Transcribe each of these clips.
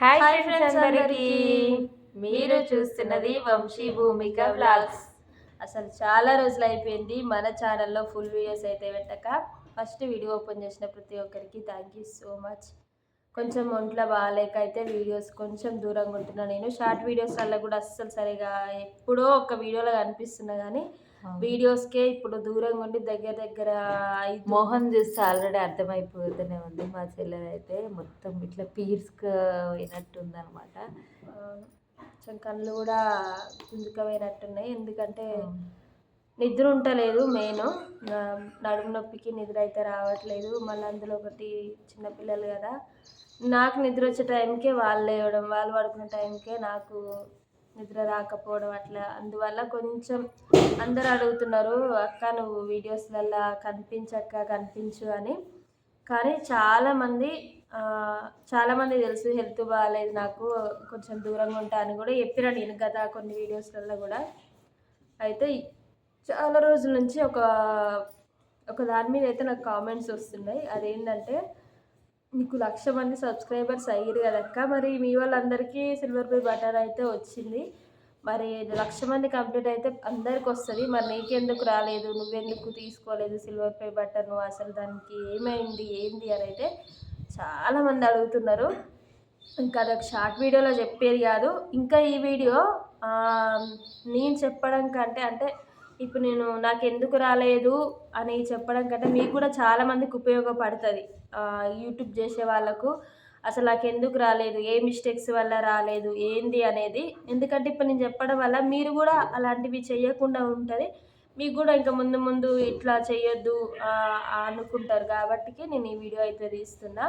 Hi hi friends friends అందరికీ. మీరు చూస్తున్నది వంశీ భూమిక వ్లాగ్స్. అసలు చాలా రోజులు అయిపోయింది మన ఛానల్లో ఫుల్ వీడియోస్ అయితే పెట్టక. ఫస్ట్ వీడియో ఓపెన్ చేసిన ప్రతి ఒక్కరికి థ్యాంక్ యూ సో మచ్. కొంచెం ఒంట్లో బాగాలేక అయితే వీడియోస్ కొంచెం దూరంగా ఉంటున్నాను. నేను షార్ట్ వీడియోస్ వల్ల కూడా అస్సలు సరిగా ఎప్పుడో ఒక వీడియోలో కనిపిస్తున్నా కానీ వీడియోస్కే ఇప్పుడు దూరంగా ఉండి దగ్గర దగ్గర మోహన్ చూస్తే ఆల్రెడీ అర్థమైపోతూనే ఉంది. మా చెల్లెది అయితే మొత్తం ఇట్లా పీర్స్కపోయినట్టుంది అనమాట. కొంచెం కళ్ళు కూడా గుంజుకపోయినట్టున్నాయి. ఎందుకంటే నిద్ర ఉండలేదు. మెయిన్ నడుము నొప్పికి నిద్ర అయితే రావట్లేదు. మళ్ళీ అందులో ఒకటి చిన్నపిల్లలు కదా, నాకు నిద్ర వచ్చే టైంకే వాళ్ళు లేవడం, వాళ్ళు పడుకునే టైంకే నాకు నిద్ర రాకపోవడం అట్లా. అందువల్ల కొంచెం అందరు అడుగుతున్నారు, అక్క నువ్వు వీడియోస్లల్లో కనిపించు అని. కానీ చాలామంది తెలుసు హెల్త్ బాగాలేదు, నాకు కొంచెం దూరంగా ఉంటా అని కూడా చెప్పిన నేను గత కొన్ని వీడియోస్లలో కూడా. అయితే చాలా రోజుల నుంచి ఒక దాని మీద అయితే నాకు కామెంట్స్ వస్తున్నాయి. అదేంటంటే, నీకు 1,00,000 మంది సబ్స్క్రైబర్స్ అయ్యారు కదక్క, మరి మీ వాళ్ళందరికీ సిల్వర్ ప్లే బటన్ అయితే వచ్చింది, మరి 1,00,000 మంది కంప్లీట్ అయితే అందరికి వస్తుంది, మరి నీకెందుకు రాలేదు, నువ్వెందుకు తీసుకోలేదు సిల్వర్ ప్లే బటన్, అసలు దానికి ఏమైంది ఏంది అని అయితే చాలామంది అడుగుతున్నారు. ఇంకా అదొక షార్ట్ వీడియోలో చెప్పేది కాదు. ఇంకా ఈ వీడియో నేను చెప్పడం కంటే, అంటే ఇప్పుడు నేను నాకు ఎందుకు రాలేదు అని చెప్పడం కంటే మీకు కూడా చాలామందికి ఉపయోగపడుతుంది. యూట్యూబ్ చేసే వాళ్ళకు అసలు నాకు ఎందుకు రాలేదు, ఏ మిస్టేక్స్ వల్ల రాలేదు ఏంది అనేది. ఎందుకంటే ఇప్పుడు నేను చెప్పడం వల్ల మీరు కూడా అలాంటివి చేయకుండా ఉంటుంది. మీకు కూడా ఇంకా ముందు ఇట్లా చేయొద్దు అనుకుంటారు. కాబట్టి నేను ఈ వీడియో అయితే తీస్తున్నా.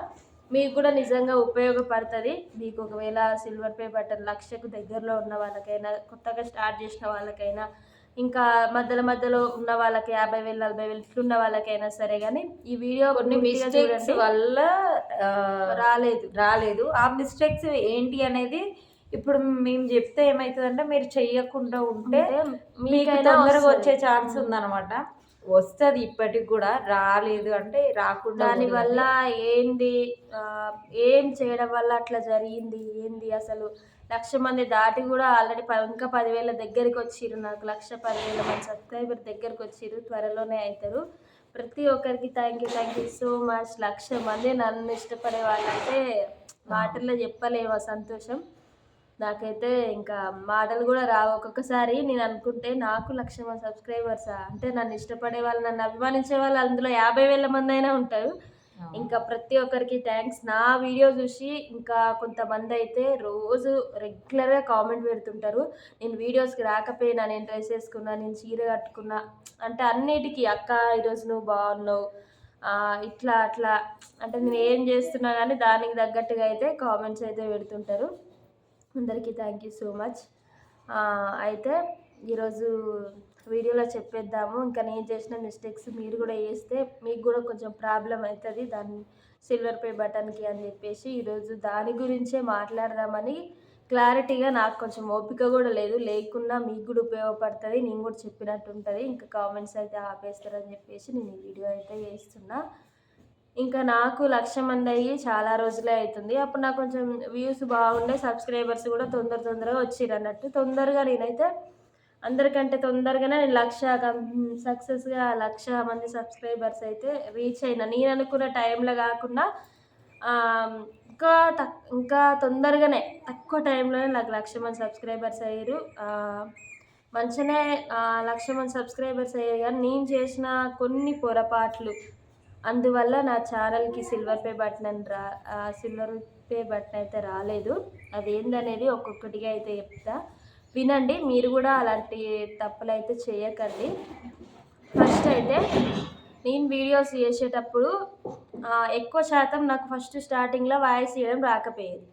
మీకు కూడా నిజంగా ఉపయోగపడుతుంది. మీకు ఒకవేళ సిల్వర్ ప్లే బటన్ 1,00,000కు దగ్గరలో ఉన్న వాళ్ళకైనా, కొత్తగా స్టార్ట్ చేసిన వాళ్ళకైనా, ఇంకా మధ్యలో ఉన్న వాళ్ళకి 50,000 40,000 ఇట్లున్న వాళ్ళకైనా సరే. కానీ ఈ వీడియో కొన్ని మిస్టేక్స్ వల్ల రాలేదు. ఆ మిస్టేక్స్ ఏంటి అనేది ఇప్పుడు మేము చెప్తే ఏమవుతుందంటే, మీరు చెయ్యకుండా ఉంటే మీకు తొందరగా వచ్చే ఛాన్స్ ఉందన్నమాట. వస్తుంది, ఇప్పటికి కూడా రాలేదు అంటే రాకుండా. దానివల్ల ఏంది, ఏం చేయడం వల్ల అట్లా జరిగింది ఏంది, అసలు 1,00,000 మంది దాటి కూడా ఆల్రెడీ ఇంకా 10,000 దగ్గరికి వచ్చిర్రు. నాకు 1,10,000 మంది సబ్స్క్రైబర్ దగ్గరికి వచ్చిర్రు, త్వరలోనే అవుతారు. ప్రతి ఒక్కరికి థ్యాంక్ యూ సో మచ్. 1,00,000 మంది నన్ను ఇష్టపడే వాళ్ళంటే మాటల్లో చెప్పలేము ఆ సంతోషం. నాకైతే ఇంకా మాటలు కూడా రావు. ఒక్కొక్కసారి నేను అనుకుంటే, నాకు 1,00,000 మంది సబ్స్క్రైబర్సా అంటే, నన్ను ఇష్టపడే వాళ్ళు, నన్ను అభిమానించే వాళ్ళు అందులో 50,000 మంది అయినా ఉంటారు. ఇంకా ప్రతి ఒక్కరికి థ్యాంక్స్. నా వీడియో చూసి ఇంకా కొంతమంది అయితే రోజు రెగ్యులర్గా కామెంట్ పెడుతుంటారు. నేను వీడియోస్కి రాకపోయినా, నేను డ్రెస్ వేసుకున్నా, నేను చీర కట్టుకున్నా, అంటే అన్నిటికీ అక్క ఈరోజు నువ్వు బాగున్నావు, ఇట్లా అట్లా, అంటే నేను ఏం చేస్తున్నా కానీ దానికి తగ్గట్టుగా అయితే కామెంట్స్ అయితే పెడుతుంటారు. అందరికీ థ్యాంక్ యూ సో మచ్. అయితే ఈరోజు వీడియోలో చెప్పేద్దాము. ఇంకా నేను చేసిన మిస్టేక్స్ మీరు కూడా చేస్తే మీకు కూడా కొంచెం ప్రాబ్లం అవుతుంది దాన్ని సిల్వర్ ప్లే బటన్కి అని చెప్పేసి ఈరోజు దాని గురించే మాట్లాడదామని. క్లారిటీగా నాకు కొంచెం ఓపిక కూడా లేకున్నా మీకు కూడా ఉపయోగపడుతుంది, నేను కూడా చెప్పినట్టు ఉంటుంది. ఇంకా కామెంట్స్ అయితే ఆపేస్తారని చెప్పేసి నేను ఈ వీడియో అయితే చేస్తున్నా. ఇంకా నాకు 1,00,000 మంది అయ్యి చాలా రోజులే అవుతుంది. అప్పుడు నాకు కొంచెం వ్యూస్ బాగుండే, సబ్స్క్రైబర్స్ కూడా తొందరగా వచ్చిర్రు అన్నట్టు. తొందరగా నేనైతే అందరికంటే తొందరగానే నేను 1,00,000 సక్సెస్గా 1,00,000 మంది సబ్స్క్రైబర్స్ అయితే రీచ్ అయినా. నేను అనుకున్న టైంలో కాకుండా ఇంకా తొందరగానే తక్కువ టైంలోనే నాకు 1,00,000 మంది సబ్స్క్రైబర్స్ అయ్యారు. మంచిగానే 1,00,000 మంది సబ్స్క్రైబర్స్ అయ్యారు. కానీ నేను చేసిన కొన్ని పొరపాట్లు అందువల్ల నా ఛానల్కి సిల్వర్ ప్లే బటన్ అయితే రాలేదు. అదేందనేది ఒక్కొక్కటిగా అయితే చెప్తా, వినండి. మీరు కూడా అలాంటి తప్పులు అయితే చేయకండి. ఫస్ట్ అయితే నేను వీడియోస్ చేసేటప్పుడు ఎక్కువ శాతం నాకు ఫస్ట్ స్టార్టింగ్లో వాయిస్ చేయడం రాకపోయేది.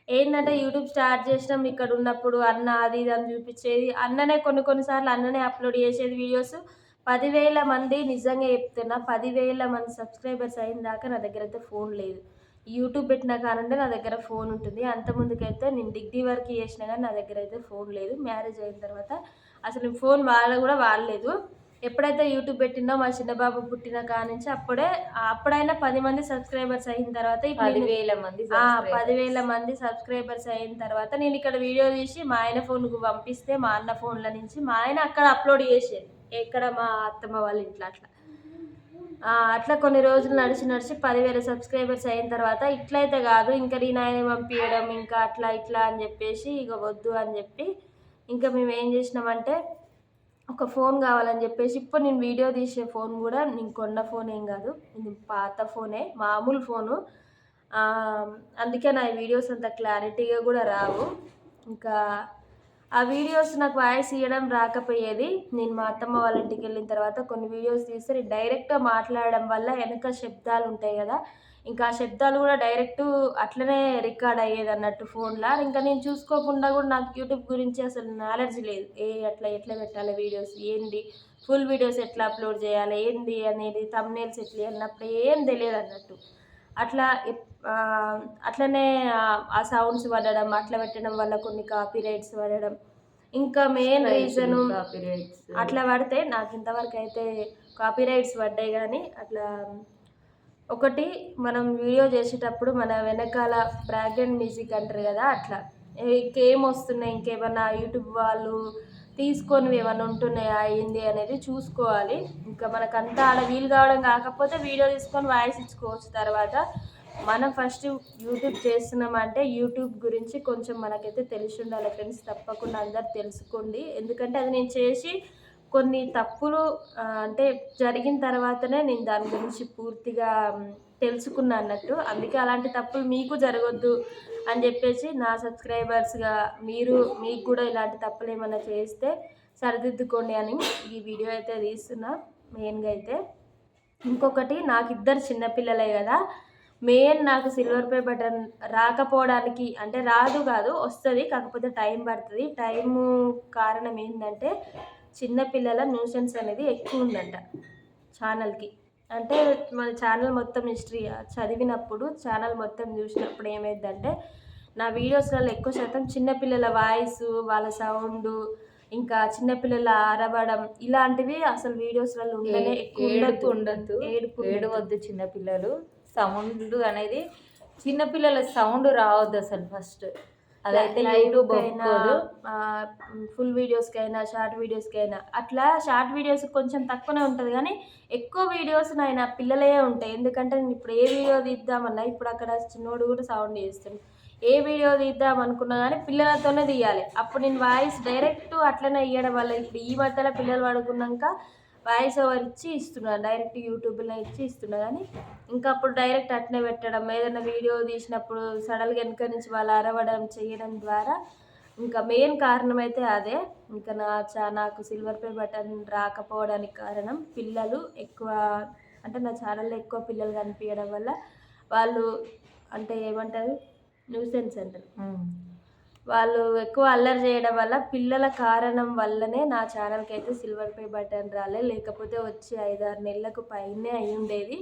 ఏంటంటే యూట్యూబ్ స్టార్ట్ చేసినాం ఇక్కడ ఉన్నప్పుడు అన్న అది ఇది అని చూపించేది. అన్ననే కొన్నిసార్లు అన్ననే అప్లోడ్ చేసేది వీడియోస్. 10,000 మంది, నిజంగా చెప్తున్నా 10,000 మంది సబ్స్క్రైబర్స్ అయిన దాకా నా దగ్గర అయితే ఫోన్ లేదు. యూట్యూబ్ పెట్టినా కానంటే నా దగ్గర ఫోన్ ఉంటుంది. అంతకుముందుకైతే నేను డిగ్రీ వరకు చేసినా కానీ నా దగ్గర అయితే ఫోన్ లేదు. మ్యారేజ్ అయిన తర్వాత అసలు ఫోన్ కూడా వాడలేదు. ఎప్పుడైతే యూట్యూబ్ పెట్టిందో మా చిన్న బాబు పుట్టిన కానించి అప్పుడైనా 10 మంది సబ్స్క్రైబర్స్ అయిన తర్వాత ఇప్పుడు 10,000 మంది 10,000 మంది సబ్స్క్రైబర్స్ అయిన తర్వాత నేను ఇక్కడ వీడియో తీసి మా ఆయన ఫోన్కు పంపిస్తే మా అన్న ఫోన్ల నుంచి మా ఆయన అక్కడ అప్లోడ్ చేసేది ఎక్కడ మా అత్తమ్మ వాళ్ళ ఇంట్లో అట్లా కొన్ని రోజులు నడిచి 10,000 సబ్స్క్రైబర్స్ అయిన తర్వాత ఇట్లయితే కాదు ఇంకా నేను ఆయన పంపించడం ఇంకా అట్లా ఇట్లా అని చెప్పేసి ఇక వద్దు అని చెప్పి ఇంకా మేము ఏం చేసినామంటే ఒక ఫోన్ కావాలని చెప్పేసి ఇప్పుడు నేను వీడియో తీసే ఫోన్ కూడా నేను కొన్న ఫోన్ ఏం కాదు, ఇది పాత ఫోనే, మామూలు ఫోను. అందుకే నా వీడియోస్ అంత క్లారిటీగా కూడా రావు. ఇంకా ఆ వీడియోస్ నాకు వాయిస్ ఇవ్వడం రాకపోయేది. నేను మా అత్తమ్మ వాళ్ళ ఇంటికి వెళ్ళిన తర్వాత కొన్ని వీడియోస్ తీస్తే నేను డైరెక్ట్గా మాట్లాడడం వల్ల వెనక శబ్దాలు ఉంటాయి కదా, ఇంకా ఆ శబ్దాలు కూడా డైరెక్ట్ అట్లనే రికార్డ్ అయ్యేది అన్నట్టు ఫోన్లో. ఇంకా నేను చూసుకోకుండా కూడా నాకు యూట్యూబ్ గురించి అసలు నాలెడ్జ్ లేదు. ఎట్లా పెట్టాలి వీడియోస్, ఏంది ఫుల్ వీడియోస్ ఎట్లా అప్లోడ్ చేయాలి, ఏంది అనేది థంబ్నెయిల్స్ ఎట్లా అన్నప్పుడు ఏం తెలియదు అన్నట్టు. అట్లనే ఆ సౌండ్స్ పడడం అట్లా పెట్టడం వల్ల కొన్ని కాపీ రైట్స్ పడడం, ఇంకా మెయిన్ రీజను అట్లా పడితే నాకు ఇంతవరకు అయితే కాపీ రైట్స్ పడ్డాయి. కానీ అట్లా ఒకటి మనం వీడియో చేసేటప్పుడు మన వెనకాల బ్యాక్గ్రౌండ్ మ్యూజిక్ అంటారు కదా, అట్లా ఇంకేం వస్తున్నాయి, ఇంకేమన్నా యూట్యూబ్ వాళ్ళు తీసుకొని ఏమైనా ఉంటున్నాయా ఏంది అనేది చూసుకోవాలి. ఇంకా మనకంతా ఆడ వీలు కావడం కాకపోతే వీడియో తీసుకొని వాయిస్ ఇచ్చుకోవచ్చు. తర్వాత మనం ఫస్ట్ యూట్యూబ్ చేస్తున్నామంటే యూట్యూబ్ గురించి కొంచెం మనకైతే తెలిసి ఉండాలి ఫ్రెండ్స్. తప్పకుండా అందరు తెలుసుకోండి. ఎందుకంటే అది నేను చేసి కొన్ని తప్పులు అంటే జరిగిన తర్వాతనే నేను దాని గురించి పూర్తిగా తెలుసుకున్నా అన్నట్టు. అందుకే అలాంటి తప్పులు మీకు జరగొద్దు అని చెప్పేసి నా సబ్స్క్రైబర్స్గా మీకు కూడా ఇలాంటి తప్పులు ఏమైనా చేస్తే సరిదిద్దుకోండి అని ఈ వీడియో అయితే తీస్తున్నా. మెయిన్గా అయితే ఇంకొకటి, నాకు 2 చిన్నపిల్లలే కదా, మెయిన్ నాకు సిల్వర్ ప్లే బటన్ రాకపోవడానికి అంటే రాదు కాదు వస్తుంది, కాకపోతే టైం పడుతుంది. టైము కారణం ఏంటంటే చిన్నపిల్లల న్యూసెన్స్ అనేది ఎక్కువ ఉందంట ఛానల్కి. అంటే మన ఛానల్ మొత్తం హిస్టరీ చదివినప్పుడు ఛానల్ మొత్తం చూసినప్పుడు ఏమైందంటే నా వీడియోస్లలో ఎక్కువ శాతం చిన్నపిల్లల వాయిస్, వాళ్ళ సౌండ్, ఇంకా చిన్నపిల్లల అరవడం ఇలాంటివి అసలు వీడియోస్లలో ఉండనే ఎక్కువ ఉండద్దు. ఏడవద్దు చిన్నపిల్లలు. సౌండ్ అనేది చిన్నపిల్లల సౌండ్ రావద్దు అసలు ఫస్ట్. అదైతే యూట్యూబ్ అయినా ఫుల్ వీడియోస్కైనా షార్ట్ వీడియోస్కైనా అట్లా షార్ట్ వీడియోస్ కొంచెం తక్కువనే ఉంటుంది, కానీ ఎక్కువ వీడియోస్ నాయన పిల్లలే ఉంటాయి. ఎందుకంటే నేను ఇప్పుడు ఏ వీడియో తీద్దామన్నా ఇప్పుడు అక్కడ చిన్నోడు కూడా సౌండ్ చేస్తుంది. ఏ వీడియో తీద్దాం అనుకున్నా కానీ పిల్లలతోనే తీయాలి. అప్పుడు నేను వాయిస్ డైరెక్ట్ అట్లనే ఇవ్వడం వల్ల ఇప్పుడు ఈ మధ్యలో పిల్లలు పడుకున్నాక వాయిస్ ఓవర్ ఇచ్చి ఇస్తున్నాను, డైరెక్ట్ యూట్యూబ్లో ఇస్తున్నా. కానీ ఇంకా అప్పుడు డైరెక్ట్ అట్నే పెట్టడం, ఏదైనా వీడియో తీసినప్పుడు సడన్గా వెనక నుంచి వాళ్ళు అరవడం చేయడం ద్వారా ఇంకా మెయిన్ కారణం అయితే అదే. ఇంకా నాకు సిల్వర్ ప్లే బటన్ రాకపోవడానికి కారణం పిల్లలు ఎక్కువ, అంటే నా ఛానల్లో ఎక్కువ పిల్లలు కనిపించడం వల్ల వాళ్ళు అంటే ఏమంటారు న్యూసెన్స్ అంటారు, వాళ్ళు ఎక్కువ అల్లరి చేయడం వల్ల పిల్లల కారణం వల్లనే నా ఛానల్కి అయితే సిల్వర్ ప్లే బటన్ రాలే. లేకపోతే వచ్చి 5-6 నెలలకు పైనే అయి ఉండేది.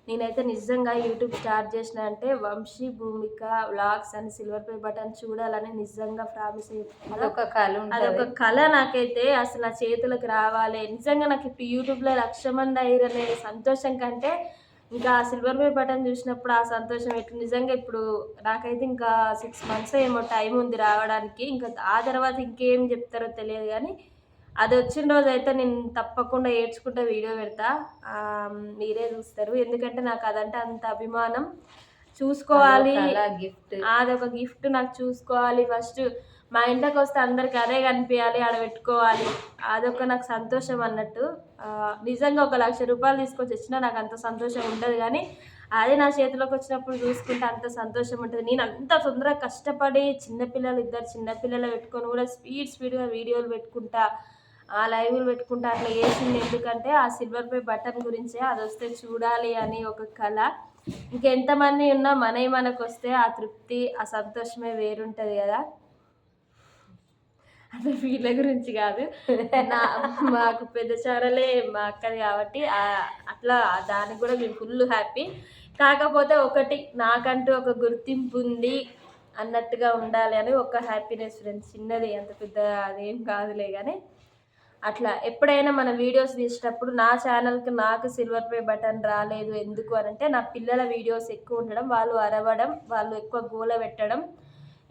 నేనైతే నిజంగా యూట్యూబ్ స్టార్ట్ చేసిన అంటే వంశీ భూమిక వ్లాగ్స్ అని సిల్వర్ ప్లే బటన్ చూడాలని నిజంగా ప్రామిస్ చేస్తున్నాను. అదొక కళ నాకైతే. అసలు నా చేతులకు రావాలి నిజంగా. నాకు ఇప్పుడు యూట్యూబ్లో 1,00,000 మంది అయ్యారనే సంతోషం కంటే ఇంకా సిల్వర్ ప్లే బటన్ చూసినప్పుడు ఆ సంతోషం ఎట్లు. నిజంగా ఇప్పుడు నాకైతే ఇంకా 6 months ఏమో టైం ఉంది రావడానికి. ఇంకా ఆ తర్వాత ఇంకేం చెప్తారో తెలియదు, కానీ అది వచ్చిన రోజు అయితే నేను తప్పకుండా ఏడ్చుకుంటే వీడియో పెడతా, మీరే చూస్తారు. ఎందుకంటే నాకు అదంటే అంత అభిమానం. చూసుకోవాలి, అదొక గిఫ్ట్ నాకు. చూసుకోవాలి ఫస్ట్ మా ఇంట్లోకి వస్తే అందరికి అదే కనిపించాలి, ఆడ పెట్టుకోవాలి, అదొక నాకు సంతోషం అన్నట్టు. నిజంగా 1,00,000 రూపాయలు తీసుకొచ్చి వచ్చినా నాకు అంత సంతోషం ఉండదు, కానీ అదే నా చేతిలోకి వచ్చినప్పుడు చూసుకుంటే అంత సంతోషం ఉంటుంది. నేను అంత తొందరగా కష్టపడి 2 చిన్నపిల్లలు పెట్టుకొని కూడా స్పీడ్గా వీడియోలు పెట్టుకుంటా, ఆ లైవ్లు పెట్టుకుంటా అట్లా చేసింది ఎందుకంటే ఆ సిల్వర్ ప్లే బటన్ గురించే. అది వస్తే చూడాలి అని ఒక కళ. ఇంకెంతమంది ఉన్నా మనకు వస్తే ఆ తృప్తి, ఆ సంతోషమే వేరుంటుంది కదా. అసలు వీళ్ళ గురించి కాదు, మాకు పెద్ద ఛానలే మా అక్కది కాబట్టి అట్లా దానికి కూడా మేము ఫుల్ హ్యాపీ. కాకపోతే ఒకటి, నాకంటూ ఒక గుర్తింపు ఉంది అన్నట్టుగా ఉండాలి అని ఒక హ్యాపీనెస్ ఫ్రెండ్స్. చిన్నది, అంత పెద్ద అదేం కాదులే, కానీ అట్లా ఎప్పుడైనా మన వీడియోస్ తీసేటప్పుడు నా ఛానల్కి నాకు సిల్వర్ ప్లే బటన్ రాలేదు ఎందుకు అని అంటే నా పిల్లల వీడియోస్ ఎక్కువ ఉండడం, వాళ్ళు అరవడం, వాళ్ళు ఎక్కువ గోల పెట్టడం,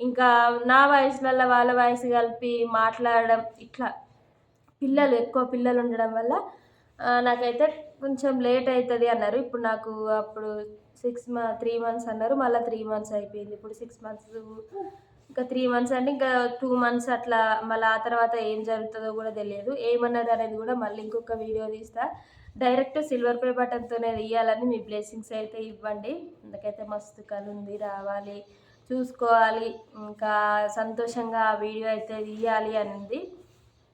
ఇంకా నా వాయిస్లలో వాళ్ళ వాయిస్ కలిపి మాట్లాడడం, ఇట్లా ఎక్కువ పిల్లలు ఉండడం వల్ల నాకైతే కొంచెం లేట్ అవుతుంది అన్నారు. ఇప్పుడు నాకు అప్పుడు 3 months అన్నారు, మళ్ళీ 3 months అయిపోయింది. ఇప్పుడు 6 months, ఇంకా 3 months అంటే ఇంకా 2 months అట్లా. మళ్ళీ ఆ తర్వాత ఏం జరుగుతుందో కూడా తెలియదు. ఏమన్నారు అనేది కూడా మళ్ళీ ఇంకొక వీడియో తీస్తా. డైరెక్ట్ సిల్వర్ ప్లే బటన్తోనే తీయాలని మీ బ్లెస్సింగ్స్ అయితే ఇవ్వండి. అందుకైతే మస్తు కళ ఉంది, రావాలి, చూసుకోవాలి, ఇంకా సంతోషంగా ఆ వీడియో అయితే తీయాలి అని ఉంది.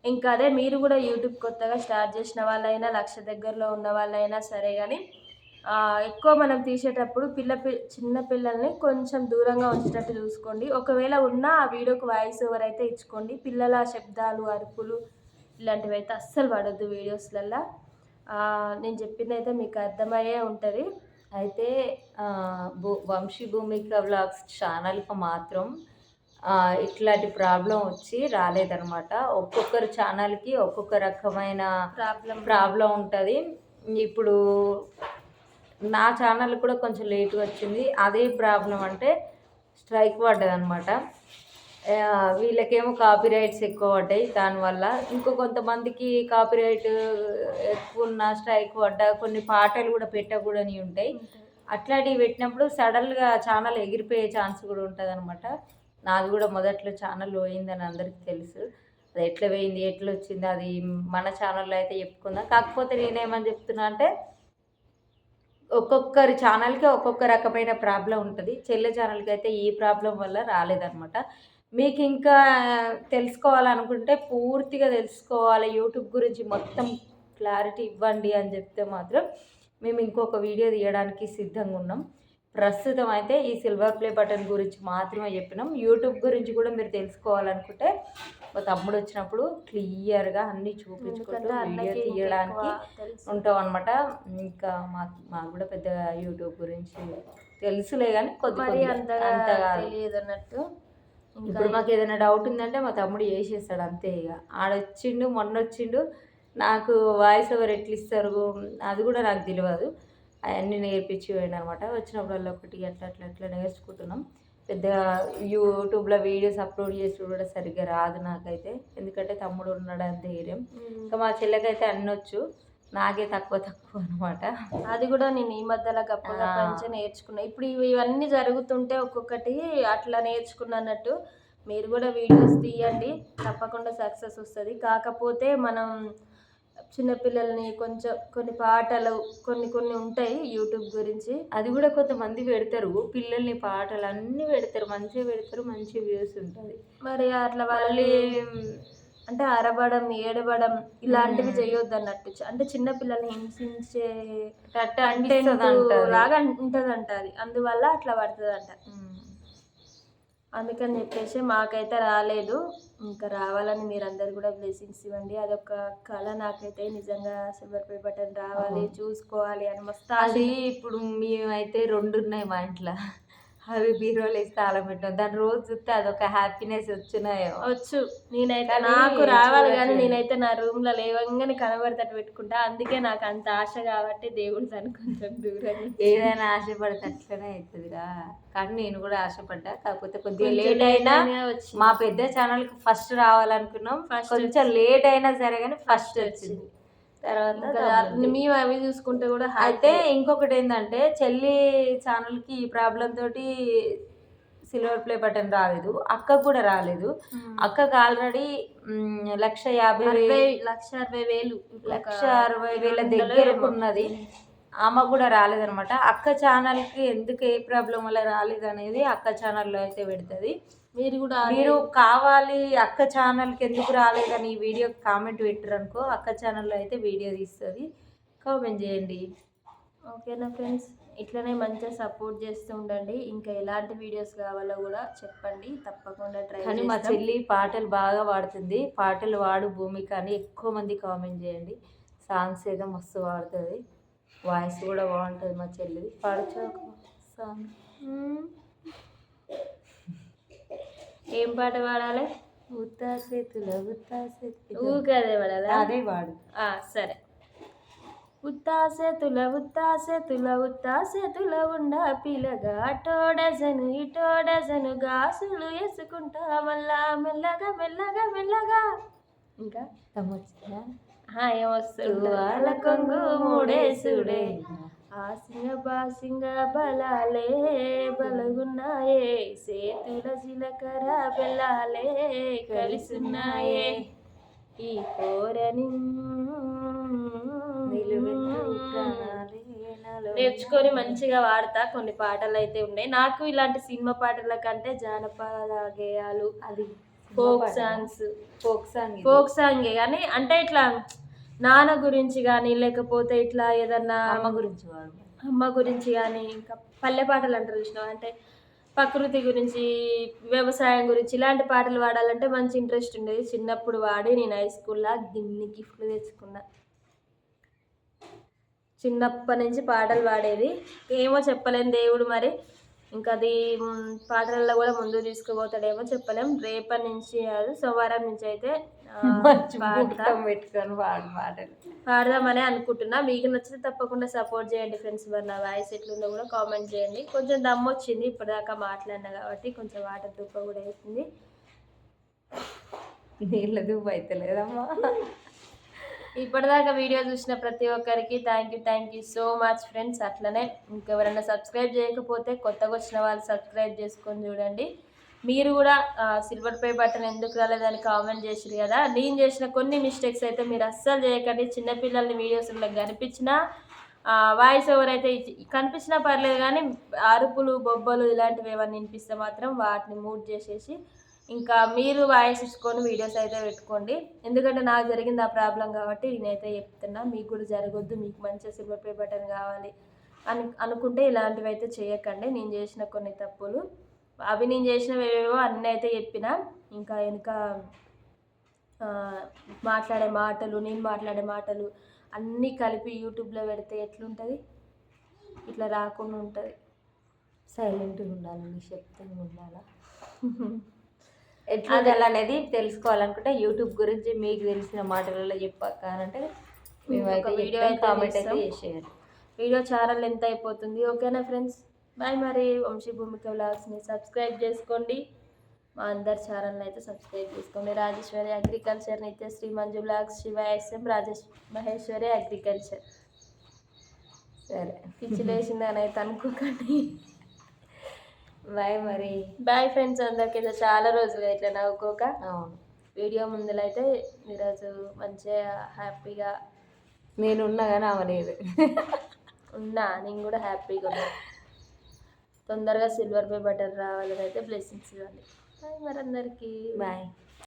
ఇంకా అదే మీరు కూడా యూట్యూబ్ కొత్తగా స్టార్ట్ చేసిన వాళ్ళైనా, 1,00,000 దగ్గరలో ఉన్న వాళ్ళైనా సరే కానీ ఎక్కువ మనం తీసేటప్పుడు చిన్న పిల్లల్ని కొంచెం దూరంగా ఉంచేటట్టు చూసుకోండి. ఒకవేళ ఉన్నా ఆ వీడియోకి వాయిస్ ఓవర్ అయితే ఇచ్చుకోండి. పిల్లల శబ్దాలు, అరుపులు ఇలాంటివి అయితే అస్సలు పడొద్దు వీడియోస్లల్లో. నేను చెప్పింది అయితే మీకు అర్థమయ్యే ఉంటుంది. అయితే వంశీ భూమిక వ్లాగ్స్ ఛానల్కి మాత్రం ఇట్లాంటి ప్రాబ్లం వచ్చి రాలేదనమాట. ఒక్కొక్కరి ఛానల్కి ఒక్కొక్క రకమైన ప్రాబ్లం ఉంటుంది. ఇప్పుడు నా ఛానల్ కూడా కొంచెం లేట్గా వచ్చింది. అదే ప్రాబ్లం అంటే స్ట్రైక్ పడ్డది అనమాట. వీళ్ళకేమో కాపీరైట్స్ ఎక్కువ పడ్డాయి. దానివల్ల ఇంకో కొంతమందికి కాపీరైట్ ఎక్కువ ఉన్న స్ట్రైక్ పడ్డా కొన్ని పాటలు కూడా పెట్టకూడని ఉంటాయి. అట్లాంటివి పెట్టినప్పుడు సడన్గా ఛానల్ ఎగిరిపోయే ఛాన్స్ కూడా ఉంటుంది అనమాట. నాది కూడా మొదట్లో ఛానల్ పోయిందని అందరికీ తెలుసు. అది ఎట్లా పోయింది, ఎట్లా వచ్చింది, అది మన ఛానల్లో అయితే చెప్పుకుందాం. కాకపోతే నేనేమని చెప్తున్నా అంటే ఒక్కొక్కరి ఛానల్కి ఒక్కొక్క రకమైన ప్రాబ్లం ఉంటుంది. చెల్లె ఛానల్కి అయితే ఈ ప్రాబ్లం వల్ల రాలేదనమాట. మీకు ఇంకా తెలుసుకోవాలనుకుంటే, పూర్తిగా తెలుసుకోవాలి, యూట్యూబ్ గురించి మొత్తం క్లారిటీ ఇవ్వండి అని చెప్తే మాత్రం మేము ఇంకొక వీడియో తీయడానికి సిద్ధంగా ఉన్నాం. ప్రస్తుతం అయితే ఈ సిల్వర్ ప్లే బటన్ గురించి మాత్రమే చెప్పినాం. యూట్యూబ్ గురించి కూడా మీరు తెలుసుకోవాలనుకుంటే మా తమ్ముడు వచ్చినప్పుడు క్లియర్గా అన్నీ చూపించుకుంటూ వీడియో తీయడానికి ఉంటాం అనమాట. ఇంకా మాకు కూడా పెద్ద యూట్యూబ్ గురించి తెలుసులే కానీ అంతగా తెలియదు అన్నట్టు. ఇప్పుడు మాకు ఏదైనా డౌట్ ఉందంటే మా తమ్ముడు చేసేస్తాడు అంతే. ఇక ఆడొచ్చిండు, మొన్న వచ్చిండు, నాకు వాయిస్ ఓవర్ ఎట్లా ఇస్తారు అది కూడా నాకు తెలియదు. అవన్నీ నేర్పించి పోయిన అనమాట. వచ్చినప్పుడల్లా ఒకటి అట్లా అట్లా అట్లా నేర్చుకుంటున్నాం. పెద్దగా యూట్యూబ్లో వీడియోస్ అప్లోడ్ చేసి కూడా సరిగ్గా రాదు నాకైతే, ఎందుకంటే తమ్ముడు ఉన్నాడు అని ధైర్యం. ఇంకా మా చెల్లెకైతే అన్నొచ్చు, నాకే తక్కువ అనమాట. అది కూడా నేను ఈ మధ్యలో గప్పగా పంచి నేర్చుకున్నా. ఇప్పుడు ఇవన్నీ జరుగుతుంటే ఒక్కొక్కటి అట్లా నేర్చుకున్నట్టు మీరు కూడా వీడియోస్ తీయండి, తప్పకుండా సక్సెస్ వస్తుంది. కాకపోతే మనం చిన్నపిల్లల్ని కొంచెం కొన్ని పాటలు కొన్ని ఉంటాయి యూట్యూబ్ గురించి, అది కూడా కొంతమంది పెడతారు. పిల్లల్ని పాటలు అన్నీ పెడతారు, మంచిగా పెడతారు, మంచి వ్యూస్ ఉంటుంది. మరి అట్లా వాళ్ళు అంటే అరవడం, ఏడవడం ఇలాంటివి చేయొద్దు అన్నట్టు. అంటే చిన్నపిల్లల్ని హింసించే లాగా ఉంటుందంట అది, అందువల్ల అట్లా పడుతుందంట. అందుకని చెప్పేసి మాకైతే రాలేదు. ఇంకా రావాలని మీరందరూ కూడా బ్లెస్సింగ్స్ ఇవ్వండి. అదొక కళ నాకైతే, నిజంగా సిల్వర్ ప్లే బటన్ రావాలి, చూసుకోవాలి అని మస్తు. అది ఇప్పుడు మేమైతే 2 ఉన్నాయి మా ఇంట్లో. అవి బీరోలు వేసి తాళం పెట్టాం. దాని రోజు చూస్తే అదొక హ్యాపీనెస్ వచ్చు. నేనైతే నాకు రావాలి కానీ నేనైతే నా రూమ్లో లేవంగానే కనబడతట్టు పెట్టుకుంటా. అందుకే నాకు అంత ఆశ కాబట్టి దేవుడు దాన్ని కొంచెం దూరం. ఏదైనా ఆశపడితే అట్లనే అవుతుందిరా. కానీ నేను కూడా ఆశపడ్డా, కాకపోతే కొద్దిగా లేట్ అయినా మా పెద్ద ఛానల్కి ఫస్ట్ రావాలనుకున్నాం. కొంచెం లేట్ అయినా సరే కానీ ఫస్ట్ వచ్చింది. తర్వాత మేము అవి చూసుకుంటే కూడా. అయితే ఇంకొకటి ఏంటంటే, చెల్లి ఛానల్కి ఈ ప్రాబ్లం తోటి సిల్వర్ ప్లే బటన్ రాలేదు, అక్కకు కూడా రాలేదు. అక్కకు ఆల్రెడీ 1,60,000 దగ్గరకు ఉన్నది. ఆమె కూడా రాలేదనమాట. అక్క ఛానల్కి ఎందుకు ఏ ప్రాబ్లం వల్ల రాలేదు అనేది అక్క ఛానల్లో అయితే పెడుతుంది. మీరు కావాలి అక్క ఛానల్కి ఎందుకు రాలేదని ఈ వీడియోకి కామెంట్ పెట్టారు అనుకో, అక్క ఛానల్లో అయితే వీడియో తీస్తుంది, కామెంట్ చేయండి. ఓకేనా ఫ్రెండ్స్, ఇట్లనే మంచిగా సపోర్ట్ చేస్తూ ఉండండి. ఇంకా ఎలాంటి వీడియోస్ కావాలో కూడా చెప్పండి, తప్పకుండా ట్రై. కానీ మా చెల్లి పాటలు బాగా పాడుతుంది, పాటలు వాడు భూమిక అని ఎక్కువ మంది కామెంట్ చేయండి. సాంగ్స్ ఏదో మస్తు పాడుతుంది, వాయిస్ కూడా బాగుంటుంది మా చెల్లిది. పాడచ్చు ఒక సాంగ్. ఏం పాట పాడాలి? ఉత్తా చేతుల ఊకదే పడాలా అదే వాడు. సరే. ఉత్తాసెతుల ఉండ పిల్లగా అటో డజను ఇటో డజను గాసులు వేసుకుంటా మళ్ళా మెల్లగా మెల్లగా మెల్లగా. ఇంకా ఏమొస్తుంది వాళ్ళ కొంగు మూడేసుడే ఆసింగ బాసింగ బలాలే బలగున్నాయే సేతుల జీలకర్ర బెల్లాలే కలిసున్నాయే ఈ కోరని నేర్చుకొని మంచిగా వాడతా. కొన్ని పాటలు అయితే ఉన్నాయి నాకు. ఇలాంటి సినిమా పాటల కంటే జానపద గేయాలు, అది ఫోక్ సాంగే కానీ అంటే ఇట్లా నాన్న గురించి కానీ లేకపోతే ఇట్లా ఏదన్నా అమ్మ గురించి కానీ ఇంకా పల్లె పాటలు అంటారు చూసినావు, అంటే ప్రకృతి గురించి వ్యవసాయం గురించి ఇలాంటి పాటలు పాడాలంటే మంచి ఇంట్రెస్ట్ ఉండేది. చిన్నప్పుడు వాడి నేను హై స్కూల్లో గిన్ని గిఫ్ట్లు తెచ్చుకున్నా. చిన్నప్పటి నుంచి పాటలు పాడేది. ఏమో చెప్పలేం దేవుడు మరి ఇంకా అది పాటలలో కూడా ముందు తీసుకుపోతాడేమో చెప్పలేం. రేపటి నుంచి కాదు సోమవారం నుంచి అయితే పెట్టుకొని పాడదామని అనుకుంటున్నా. మీకు నచ్చితే తప్పకుండా సపోర్ట్ చేయండి ఫ్రెండ్స్. మరి నా వాయిస్ ఎట్లుందో కూడా కామెంట్ చేయండి. కొంచెం దమ్ము వచ్చింది ఇప్పటిదాకా మాట్లాడినా కాబట్టి, కొంచెం వాటర్ దుప్ప కూడా వేసింది. నీళ్ళ దుప్ప అయితే లేదమ్మా. ఇప్పటిదాకా వీడియో చూసిన ప్రతి ఒక్కరికి thank you so much friends. అట్లనే ఇంకెవరైనా సబ్స్క్రైబ్ చేయకపోతే కొత్తగా వచ్చిన వాళ్ళు సబ్స్క్రైబ్ చేసుకొని చూడండి. మీరు కూడా సిల్వర్ ప్లే బటన్ ఎందుకు రాలేదని కామెంట్ చేసిరు కదా. నేను చేసిన కొన్ని మిస్టేక్స్ అయితే మీరు అస్సలు చేయకండి. చిన్నపిల్లల్ని వీడియోస్లో కనిపించినా వాయిస్ ఓవర్ అయితే కనిపించినా పర్లేదు, కానీ అరుపులు బొబ్బలు ఇలాంటివి ఏమన్నా వినిపిస్తే మాత్రం వాటిని మ్యూట్ చేసేసి ఇంకా మీరు వాయిస్ ఇచ్చుకొని వీడియోస్ అయితే పెట్టుకోండి. ఎందుకంటే నాకు జరిగింది ఆ ప్రాబ్లం కాబట్టి నేనైతే చెప్తున్నా. మీకు కూడా జరగొద్దు, మీకు మంచిగా సిల్వర్ ప్లే బటన్ కావాలి అనుకుంటే ఇలాంటివి అయితే చేయకండి. నేను చేసిన కొన్ని తప్పులు అవి నేను చేసినవి ఏవేవో అన్నీ అయితే చెప్పిన. ఇంకా వెనుక నేను మాట్లాడే మాటలు అన్నీ కలిపి యూట్యూబ్లో పెడితే ఎట్లుంటుంది, ఇట్లా రాకుండా ఉంటుంది. సైలెంట్గా ఉండాలి, నిశ్శబ్దంగా ఉండాలా. ఎట్లా అనేది తెలుసుకోవాలనుకుంటే యూట్యూబ్ గురించి మీకు తెలిసిన మాటలలో చెప్పాక అంటే మేమైతే వీడియో కామెంట్ అయితే చేసేయాలి. వీడియో చాలా లెంత్ అయిపోతుంది. ఓకేనా ఫ్రెండ్స్, బాయ్. మరి వంశీ భూమిక వ్లాగ్స్ని సబ్స్క్రైబ్ చేసుకోండి. మా అందరి ఛానల్ని అయితే సబ్స్క్రైబ్ చేసుకోండి. Rajeshwari agriculture, Nithyasree, Manju vlogs, Shiva SM, Maheshwari agriculture. సరే పిచ్చిలేసిందని అయితే అనుకోకండి. బాయ్. మరి బాయ్ ఫ్రెండ్స్ అందరికీ. చాలా రోజులు ఇట్లా నవ్వుకోక. అవును, వీడియో ముందులైతే ఈరోజు మంచిగా హ్యాపీగా నేనున్నా కానీ అవలేదు ఉన్నా. నేను కూడా హ్యాపీగా ఉన్నా. తొందరగా సిల్వర్ ప్లే బటన్ రావాలని అయితే బ్లెస్సింగ్స్ ఇవ్వండి. బాయ్ మరి అందరికీ. బాయ్.